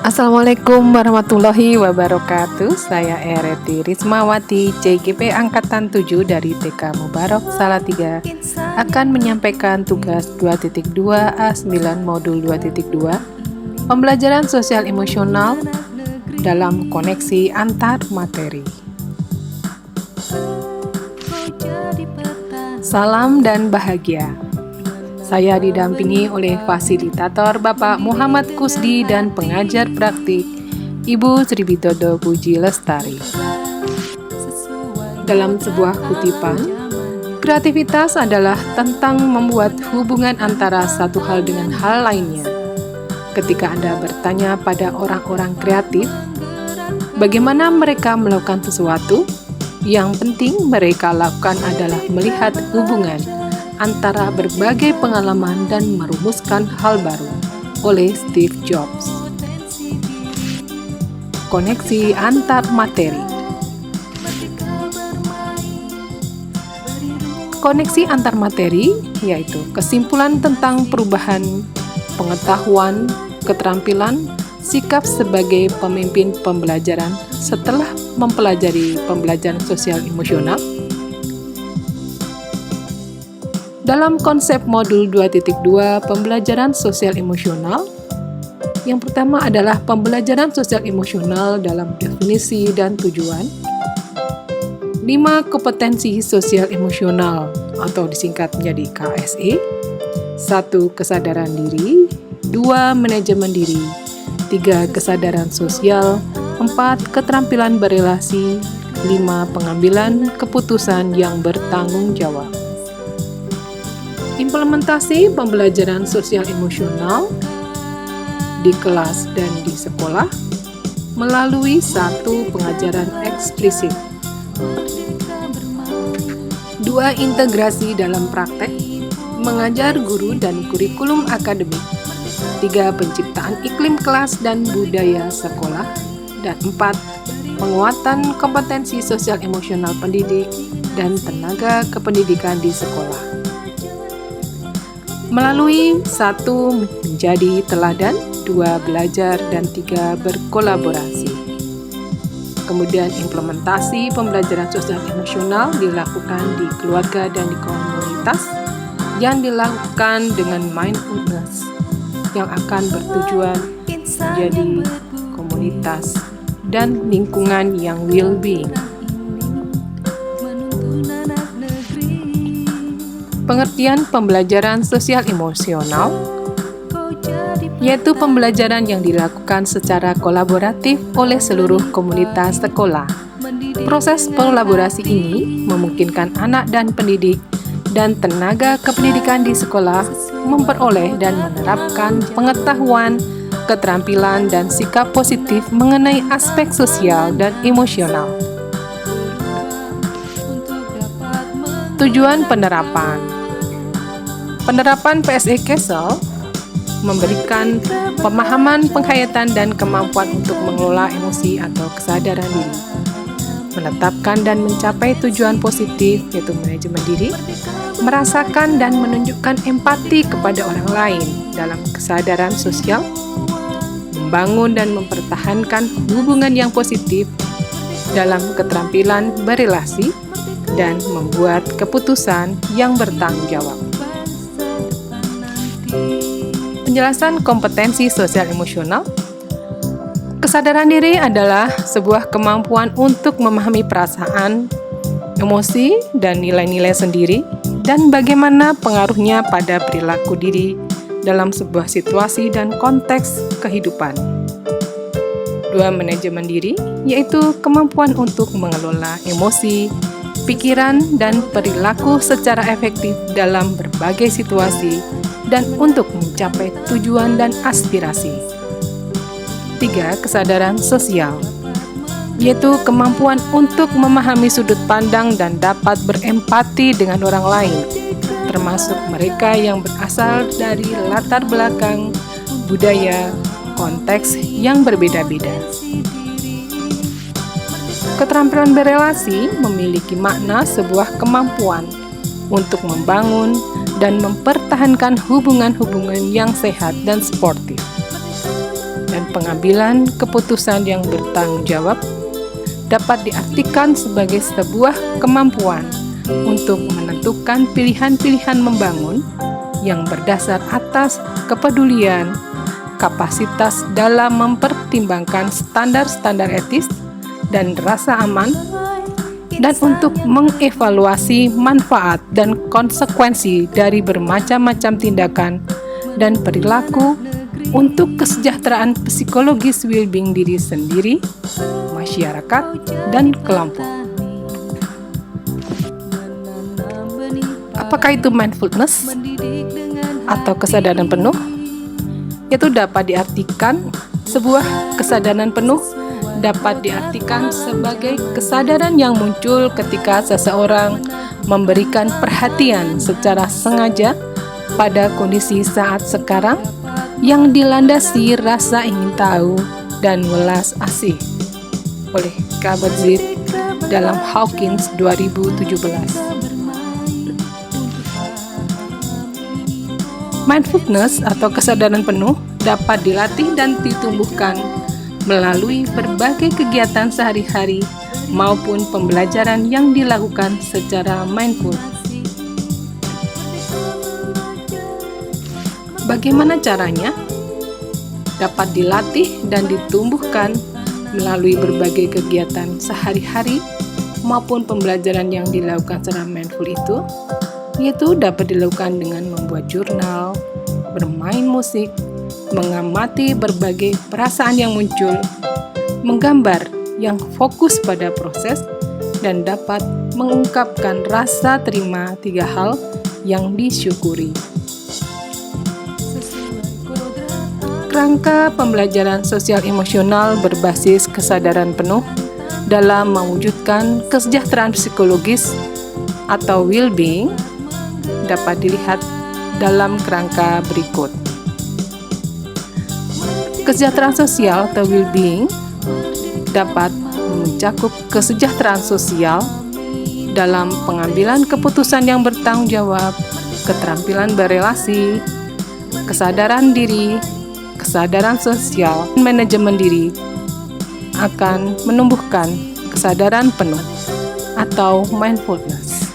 Assalamualaikum warahmatullahi wabarakatuh. Saya Ereti Rismawati, CGP Angkatan 7 dari TK Mubarak Salatiga akan menyampaikan tugas 2.2 A9 Modul 2.2 Pembelajaran Sosial Emosional dalam koneksi antar materi. Salam dan bahagia. Saya didampingi oleh fasilitator Bapak Muhammad Kusdi dan pengajar praktik Ibu Sri Bitodo Puji Lestari. Dalam sebuah kutipan, kreativitas adalah tentang membuat hubungan antara satu hal dengan hal lainnya. Ketika Anda bertanya pada orang-orang kreatif, bagaimana mereka melakukan sesuatu, yang penting mereka lakukan adalah melihat hubungan antara berbagai pengalaman dan merumuskan hal baru. Oleh Steve Jobs. Koneksi antar materi. Koneksi antar materi yaitu kesimpulan tentang perubahan pengetahuan, keterampilan, sikap sebagai pemimpin pembelajaran setelah mempelajari pembelajaran sosial emosional. Dalam konsep modul 2.2 pembelajaran sosial emosional, yang pertama adalah pembelajaran sosial emosional dalam definisi dan tujuan. 5 kompetensi sosial emosional atau disingkat menjadi KSE. 1 kesadaran diri, 2 manajemen diri, 3 kesadaran sosial, 4 keterampilan berelasi, 5 pengambilan keputusan yang bertanggung jawab. Implementasi pembelajaran sosial emosional di kelas dan di sekolah melalui 1 pengajaran eksplisit, 2 integrasi dalam praktek, mengajar guru dan kurikulum akademik, 3 penciptaan iklim kelas dan budaya sekolah, dan 4 penguatan kompetensi sosial emosional pendidik dan tenaga kependidikan di sekolah. Melalui 1 menjadi teladan, 2 belajar, dan 3 berkolaborasi. Kemudian implementasi pembelajaran sosial emosional dilakukan di keluarga dan di komunitas yang dilakukan dengan mindfulness yang akan bertujuan menjadi komunitas dan lingkungan yang well-being. Pengertian pembelajaran sosial emosional yaitu pembelajaran yang dilakukan secara kolaboratif oleh seluruh komunitas sekolah. Proses kolaborasi ini memungkinkan anak dan pendidik dan tenaga kependidikan di sekolah memperoleh dan menerapkan pengetahuan, keterampilan, dan sikap positif mengenai aspek sosial dan emosional. Tujuan penerapan. Penerapan PSE Castle memberikan pemahaman, penghayatan, dan kemampuan untuk mengelola emosi atau kesadaran diri, menetapkan dan mencapai tujuan positif yaitu manajemen diri, merasakan dan menunjukkan empati kepada orang lain dalam kesadaran sosial, membangun dan mempertahankan hubungan yang positif dalam keterampilan berelasi, dan membuat keputusan yang bertanggung jawab. Penjelasan kompetensi sosial emosional. Kesadaran diri adalah sebuah kemampuan untuk memahami perasaan, emosi, dan nilai-nilai sendiri dan bagaimana pengaruhnya pada perilaku diri dalam sebuah situasi dan konteks kehidupan. 2 manajemen diri yaitu kemampuan untuk mengelola emosi, pikiran, dan perilaku secara efektif dalam berbagai situasi dan untuk mencapai tujuan dan aspirasi. 3 kesadaran sosial yaitu kemampuan untuk memahami sudut pandang dan dapat berempati dengan orang lain, termasuk mereka yang berasal dari latar belakang, budaya, konteks yang berbeda-beda. Keterampilan berelasi memiliki makna sebuah kemampuan untuk membangun dan mempertahankan hubungan-hubungan yang sehat dan sportif. dan pengambilan keputusan yang bertanggung jawab dapat diartikan sebagai sebuah kemampuan untuk menentukan pilihan-pilihan membangun yang berdasar atas kepedulian, kapasitas dalam mempertimbangkan standar-standar etis dan rasa aman, dan untuk mengevaluasi manfaat dan konsekuensi dari bermacam-macam tindakan dan perilaku untuk kesejahteraan psikologis well-being diri sendiri, masyarakat, dan kelompok. Apakah itu mindfulness atau kesadaran penuh? Itu dapat diartikan sebuah kesadaran penuh dapat diartikan sebagai kesadaran yang muncul ketika seseorang memberikan perhatian secara sengaja pada kondisi saat sekarang yang dilandasi rasa ingin tahu dan welas asih, oleh Kabat-Zinn dalam Hawkins 2017. Mindfulness atau kesadaran penuh dapat dilatih dan ditumbuhkan melalui berbagai kegiatan sehari-hari maupun pembelajaran yang dilakukan secara mindful. Bagaimana caranya? Dapat dilatih dan ditumbuhkan melalui berbagai kegiatan sehari-hari maupun pembelajaran yang dilakukan secara mindful itu, yaitu dapat dilakukan dengan membuat jurnal, bermain musik, mengamati berbagai perasaan yang muncul, menggambar yang fokus pada proses, dan dapat mengungkapkan rasa terima 3 hal yang disyukuri. Kerangka pembelajaran sosial emosional berbasis kesadaran penuh dalam mewujudkan kesejahteraan psikologis atau well-being dapat dilihat dalam kerangka berikut. Kesejahteraan sosial atau well-being dapat mencakup kesejahteraan sosial dalam pengambilan keputusan yang bertanggung jawab, keterampilan berelasi, kesadaran diri, kesadaran sosial, dan manajemen diri akan menumbuhkan kesadaran penuh atau mindfulness.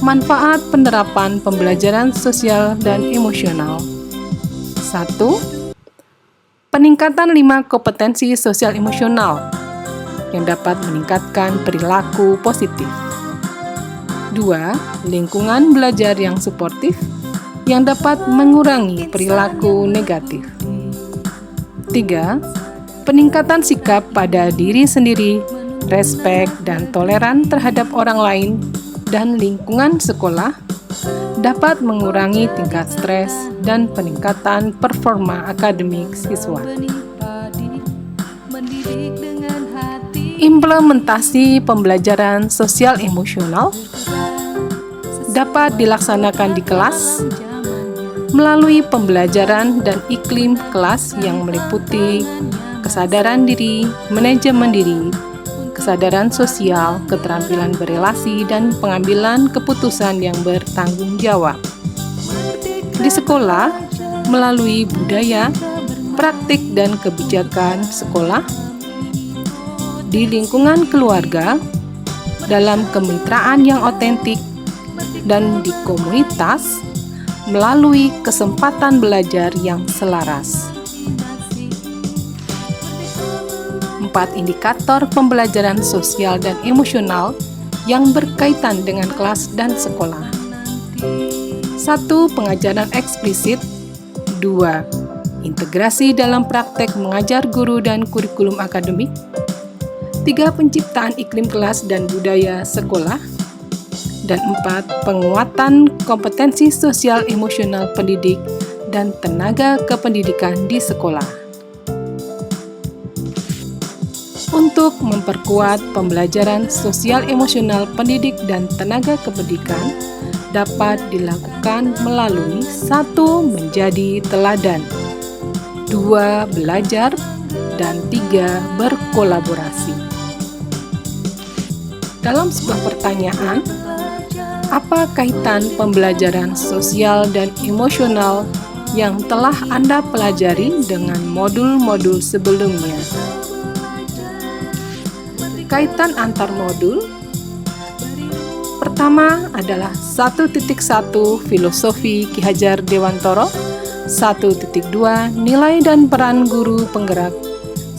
Manfaat penerapan pembelajaran sosial dan emosional. 1. Peningkatan 5 kompetensi sosial emosional yang dapat meningkatkan perilaku positif. 2. Lingkungan belajar yang suportif yang dapat mengurangi perilaku negatif. 3. Peningkatan sikap pada diri sendiri, respek dan toleran terhadap orang lain dan lingkungan sekolah dapat mengurangi tingkat stres dan peningkatan performa akademik siswa. Implementasi pembelajaran sosial emosional dapat dilaksanakan di kelas melalui pembelajaran dan iklim kelas yang meliputi kesadaran diri, manajemen diri, kesadaran sosial, keterampilan berelasi, dan pengambilan keputusan yang bertanggung jawab. Di sekolah, melalui budaya, praktik, dan kebijakan sekolah, di lingkungan keluarga, dalam kemitraan yang otentik, dan di komunitas, melalui kesempatan belajar yang selaras. 4 indikator pembelajaran sosial dan emosional yang berkaitan dengan kelas dan sekolah. 1. Pengajaran eksplisit. 2. Integrasi dalam praktek mengajar guru dan kurikulum akademik. 3. Penciptaan iklim kelas dan budaya sekolah. Dan 4. Penguatan kompetensi sosial emosional pendidik dan tenaga kependidikan di sekolah. Untuk memperkuat pembelajaran sosial emosional pendidik dan tenaga kependidikan dapat dilakukan melalui 1. Menjadi teladan, 2. Belajar, dan 3. Berkolaborasi. Dalam sebuah pertanyaan, apa kaitan pembelajaran sosial dan emosional yang telah Anda pelajari dengan modul-modul sebelumnya. Kaitan antar modul. Pertama adalah 1.1 Filosofi Ki Hajar Dewantara, 1.2 Nilai dan peran guru penggerak,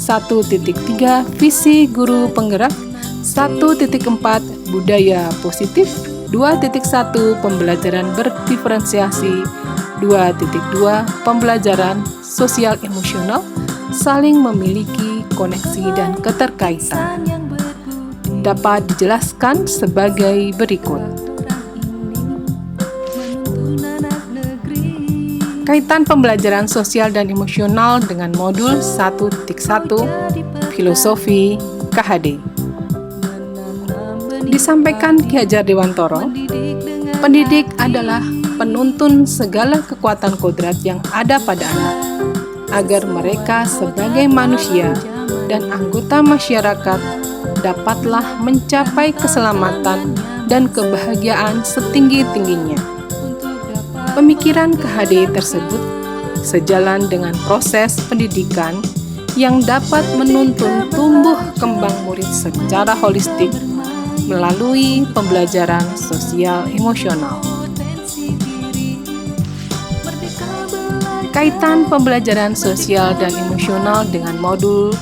1.3 Visi guru penggerak, 1.4 Budaya positif, 2.1 Pembelajaran berdiferensiasi, 2.2 Pembelajaran sosial emosional, saling memiliki koneksi dan keterkaitan. Dapat dijelaskan sebagai berikut. Kaitan pembelajaran sosial dan emosional dengan modul 1.1 Filosofi KHD. Disampaikan Ki Hajar Dewantara, pendidik adalah penuntun segala kekuatan kodrat yang ada pada anak, agar mereka sebagai manusia dan anggota masyarakat dapatlah mencapai keselamatan dan kebahagiaan setinggi-tingginya. Pemikiran KHD tersebut sejalan dengan proses pendidikan yang dapat menuntun tumbuh kembang murid secara holistik melalui pembelajaran sosial emosional. Kaitan pembelajaran sosial dan emosional dengan modul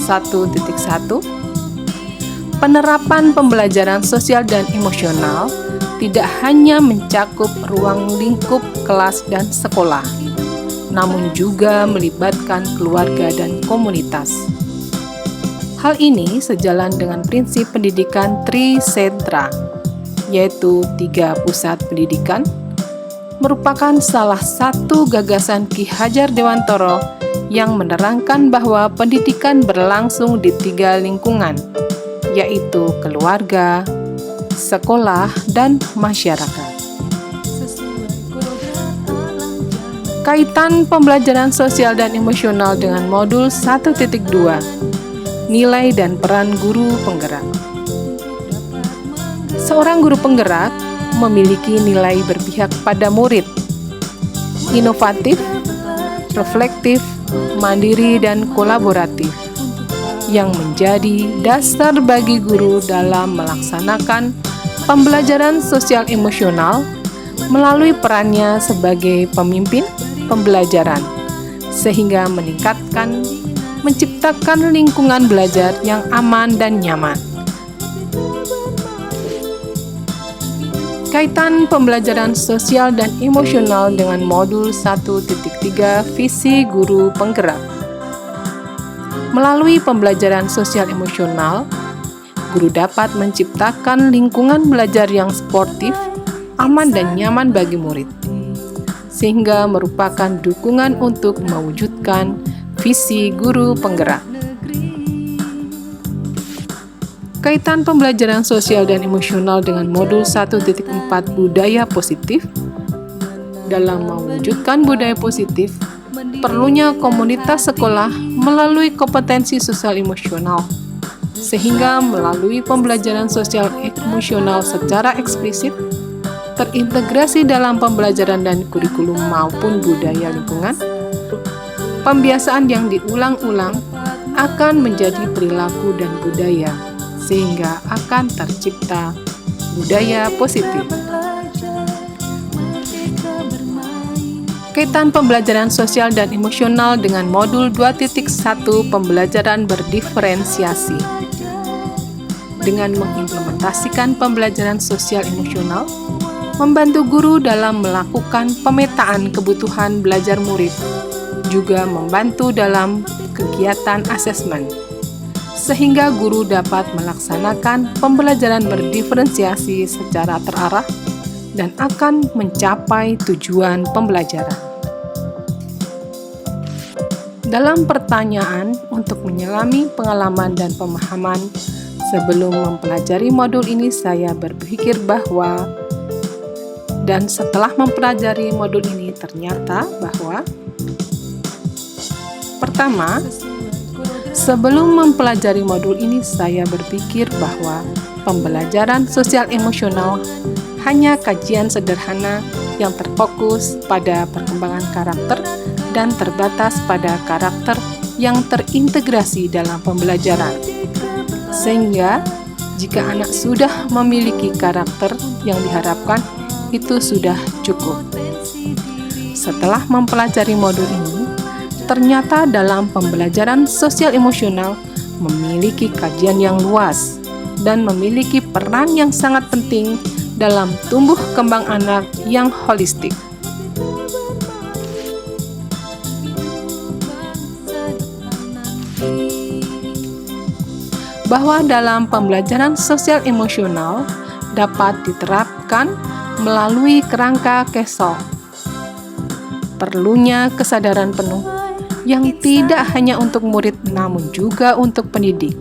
1.1. Penerapan pembelajaran sosial dan emosional tidak hanya mencakup ruang lingkup kelas dan sekolah, namun juga melibatkan keluarga dan komunitas. Hal ini sejalan dengan prinsip pendidikan Trisetra, yaitu 3 pusat pendidikan, merupakan salah satu gagasan Ki Hajar Dewantara yang menerangkan bahwa pendidikan berlangsung di 3 lingkungan, yaitu keluarga, sekolah, dan masyarakat. Kaitan pembelajaran sosial dan emosional dengan modul 1.2 Nilai dan peran guru penggerak. Seorang guru penggerak memiliki nilai berpihak pada murid, inovatif, reflektif, mandiri, dan kolaboratif, yang menjadi dasar bagi guru dalam melaksanakan pembelajaran sosial emosional melalui perannya sebagai pemimpin pembelajaran, sehingga menciptakan lingkungan belajar yang aman dan nyaman. Kaitan pembelajaran sosial dan emosional dengan modul 1.3 Visi guru penggerak. Melalui pembelajaran sosial emosional, guru dapat menciptakan lingkungan belajar yang sportif, aman dan nyaman bagi murid, sehingga merupakan dukungan untuk mewujudkan visi guru penggerak. Kaitan pembelajaran sosial dan emosional dengan modul 1.4 Budaya positif. Dalam mewujudkan budaya positif, perlunya komunitas sekolah melalui kompetensi sosial emosional, sehingga melalui pembelajaran sosial emosional secara eksplisit, terintegrasi dalam pembelajaran dan kurikulum maupun budaya lingkungan, pembiasaan yang diulang-ulang akan menjadi perilaku dan budaya, sehingga akan tercipta budaya positif. Kaitan pembelajaran sosial dan emosional dengan modul 2.1 Pembelajaran berdiferensiasi. Dengan mengimplementasikan pembelajaran sosial emosional, membantu guru dalam melakukan pemetaan kebutuhan belajar murid, juga membantu dalam kegiatan asesmen, sehingga guru dapat melaksanakan pembelajaran berdiferensiasi secara terarah dan akan mencapai tujuan pembelajaran. Dalam pertanyaan untuk menyelami pengalaman dan pemahaman sebelum mempelajari modul ini, saya berpikir bahwa dan setelah mempelajari modul ini ternyata bahwa pertama, sebelum mempelajari modul ini saya berpikir bahwa pembelajaran sosial emosional hanya kajian sederhana yang terfokus pada perkembangan karakter dan terbatas pada karakter yang terintegrasi dalam pembelajaran. Sehingga, jika anak sudah memiliki karakter yang diharapkan, itu sudah cukup. Setelah mempelajari modul ini, ternyata dalam pembelajaran sosial emosional memiliki kajian yang luas dan memiliki peran yang sangat penting dalam tumbuh kembang anak yang holistik. Bahwa dalam pembelajaran sosial emosional dapat diterapkan melalui kerangka KESOL. Perlunya kesadaran penuh yang tidak hanya untuk murid namun juga untuk pendidik,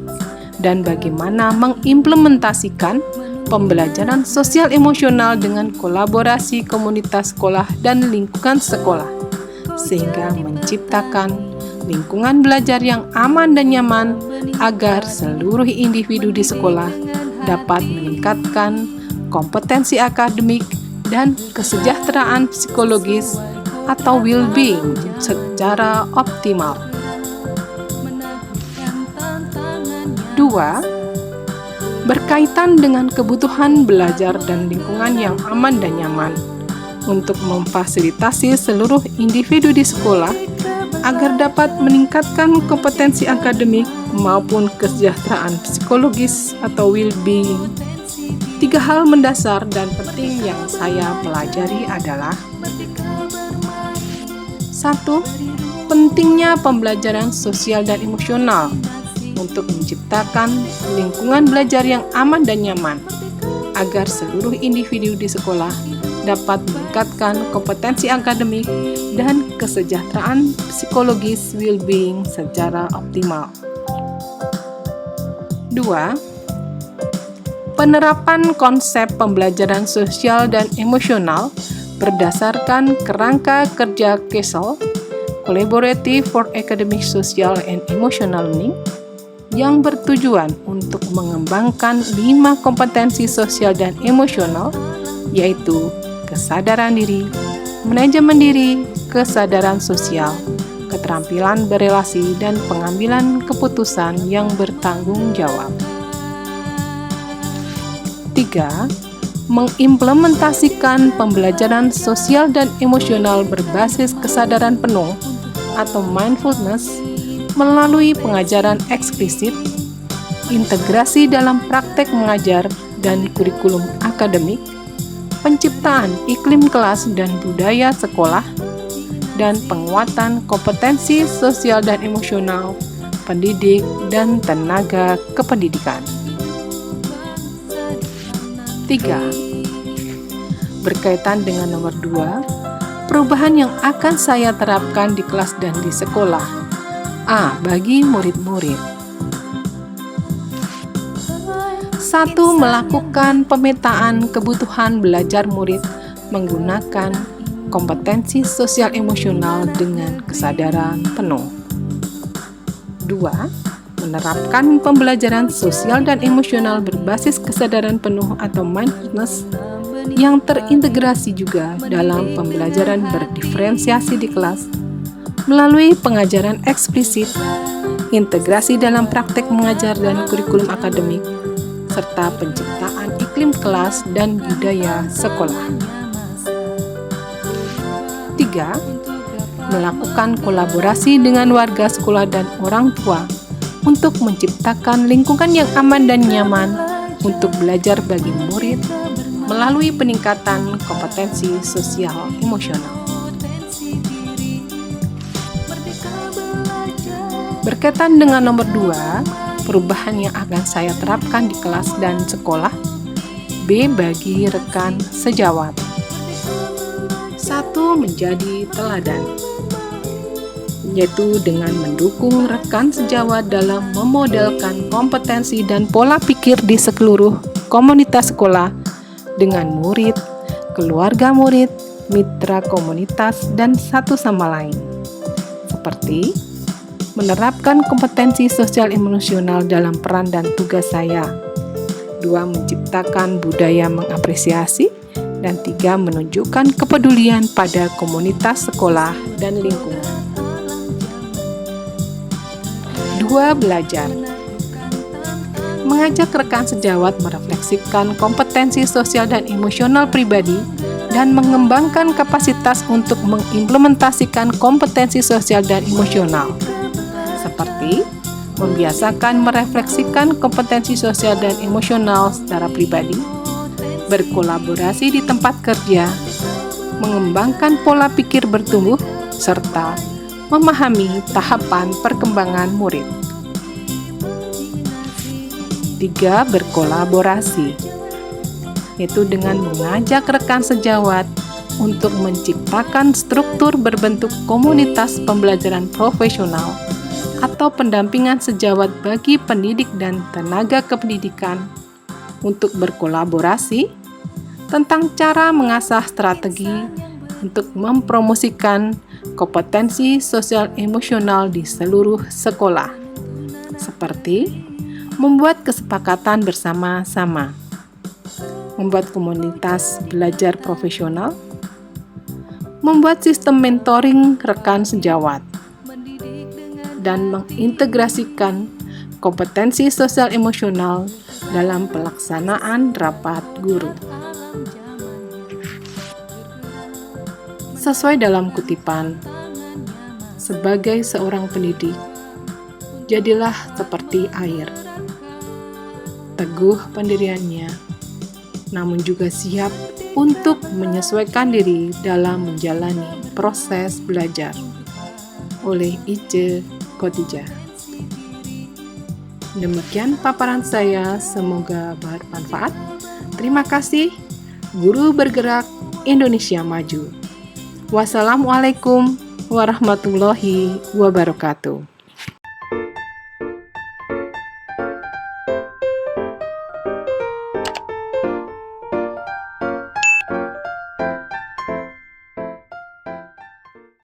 dan bagaimana mengimplementasikan pembelajaran sosial emosional dengan kolaborasi komunitas sekolah dan lingkungan sekolah, sehingga menciptakan lingkungan belajar yang aman dan nyaman agar seluruh individu di sekolah dapat meningkatkan kompetensi akademik dan kesejahteraan psikologis atau well-being secara optimal. 2. Berkaitan dengan kebutuhan belajar dan lingkungan yang aman dan nyaman untuk memfasilitasi seluruh individu di sekolah agar dapat meningkatkan kompetensi akademik maupun kesejahteraan psikologis atau well-being. 3 hal mendasar dan penting yang saya pelajari adalah: 1. Pentingnya pembelajaran sosial dan emosional untuk menciptakan lingkungan belajar yang aman dan nyaman, agar seluruh individu di sekolah dapat meningkatkan kompetensi akademik dan kesejahteraan psikologis well-being secara optimal. 2. Penerapan konsep pembelajaran sosial dan emosional berdasarkan kerangka kerja KESOL, Collaborative for Academic, Social, and Emotional Learning, yang bertujuan untuk mengembangkan 5 kompetensi sosial dan emosional, yaitu kesadaran diri, manajemen diri, kesadaran sosial, keterampilan berelasi, dan pengambilan keputusan yang bertanggung jawab. 3. Mengimplementasikan pembelajaran sosial dan emosional berbasis kesadaran penuh atau mindfulness melalui pengajaran eksplisit, integrasi dalam praktek mengajar dan kurikulum akademik, penciptaan iklim kelas dan budaya sekolah, dan penguatan kompetensi sosial dan emosional pendidik dan tenaga kependidikan. 3. Berkaitan dengan nomor 2, perubahan yang akan saya terapkan di kelas dan di sekolah. A. Bagi murid-murid. 1. Melakukan pemetaan kebutuhan belajar murid menggunakan kompetensi sosial emosional dengan kesadaran penuh. 2. Menerapkan pembelajaran sosial dan emosional berbasis kesadaran penuh atau mindfulness yang terintegrasi juga dalam pembelajaran berdiferensiasi di kelas melalui pengajaran eksplisit, integrasi dalam praktek mengajar dan kurikulum akademik, serta penciptaan iklim kelas dan budaya sekolah. 3. Melakukan kolaborasi dengan warga sekolah dan orang tua untuk menciptakan lingkungan yang aman dan nyaman untuk belajar bagi murid melalui peningkatan kompetensi sosial emosional. Berkaitan dengan nomor 2, perubahan yang akan saya terapkan di kelas dan sekolah. B. Bagi rekan sejawat. 1. Menjadi teladan, yaitu dengan mendukung rekan sejawat dalam memodelkan kompetensi dan pola pikir di seluruh komunitas sekolah dengan murid, keluarga murid, mitra komunitas, dan satu sama lain. Seperti menerapkan kompetensi sosial emosional dalam peran dan tugas saya. 2. Menciptakan budaya mengapresiasi Dan 3. Menunjukkan kepedulian pada komunitas sekolah dan lingkungan. 2. Belajar. Mengajak rekan sejawat merefleksikan kompetensi sosial dan emosional pribadi dan mengembangkan kapasitas untuk mengimplementasikan kompetensi sosial dan emosional, seperti membiasakan merefleksikan kompetensi sosial dan emosional secara pribadi, berkolaborasi di tempat kerja, mengembangkan pola pikir bertumbuh, serta memahami tahapan perkembangan murid. 3. Berkolaborasi, yaitu dengan mengajak rekan sejawat untuk menciptakan struktur berbentuk komunitas pembelajaran profesional atau pendampingan sejawat bagi pendidik dan tenaga kependidikan untuk berkolaborasi tentang cara mengasah strategi untuk mempromosikan kompetensi sosial emosional di seluruh sekolah, seperti membuat kesepakatan bersama-sama, membuat komunitas belajar profesional, membuat sistem mentoring rekan sejawat, dan mengintegrasikan kompetensi sosial emosional dalam pelaksanaan rapat guru. Sesuai dalam kutipan, sebagai seorang pendidik, jadilah seperti air, teguh pendiriannya, namun juga siap untuk menyesuaikan diri dalam menjalani proses belajar. Oleh Ice Khotijah. Demikian paparan saya, semoga bermanfaat. Terima kasih. Guru Bergerak Indonesia Maju. Wassalamualaikum warahmatullahi wabarakatuh.